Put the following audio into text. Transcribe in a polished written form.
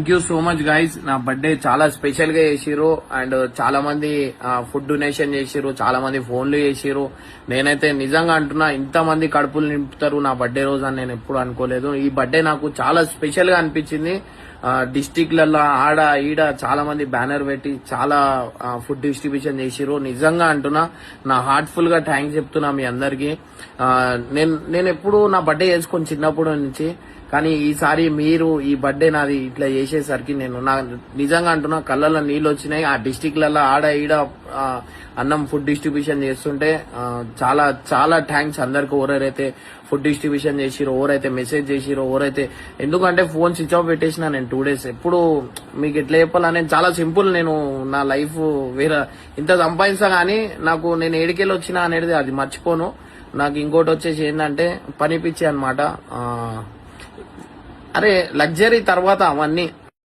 Thank you so much guys. నా birthday చాలా special గా చేసిరు అండ్ చాలా మంది ఫుడ్ డొనేషన్ చేసిరు, చాలా మంది ఫోన్లు చేసిరు. నేనైతే నిజంగా అంటున్నా, ఇంత మంది కడుపులు నింపుతారు నా బర్త్డే రోజు అని నేను ఎప్పుడు అనుకోలేదు. ఈ బర్త్డే నాకు చాలా స్పెషల్ గా అనిపించింది. డిస్టిక్లలో ఆడ ఈడ చాలా మంది బ్యానర్ పెట్టి చాలా ఫుడ్ డిస్ట్రిబ్యూషన్ చేసిరు. నిజంగా అంటున్నా, నా హార్ట్ఫుల్ గా థ్యాంక్స్ చెప్తున్నా మీ అందరికి. నేను ఎప్పుడు నా బర్త్డే చేసుకొని చిన్నప్పటి నుంచి, కానీ ఈసారి మీరు ఈ బర్త్డే నాది ఇట్లా చేసేసరికి నేను నిజంగా అంటున్నా కళ్ళల్లో నీళ్ళు వచ్చినాయి. ఆ డిస్టిక్లలో ఆడ ఈడ అన్నం ఫుడ్ డిస్ట్రిబ్యూషన్ చేస్తుంటే చాలా చాలా థ్యాంక్స్ అందరికి. ఎవరైతే ఫుడ్ డిస్ట్రిబ్యూషన్ చేసిరో, ఎవరైతే మెసేజ్ చేసిరో, ఎవరైతే, ఎందుకంటే ఫోన్ స్విచ్ ఆఫ్ పెట్టేసిన నేను 2 days. ఎప్పుడు మీకు ఎట్లా చెప్పాలని చాలా సింపుల్. నేను నా లైఫ్ వేరే ఇంత సంపాదిస్తా కానీ నాకు నేను ఏడికెళ్ళి వచ్చినా అనేది అది మర్చిపోను. నాకు ఇంకోటి వచ్చేసి ఏంటంటే పని పిచ్చి అనమాట. అరే లగ్జరీ తర్వాత అవన్నీ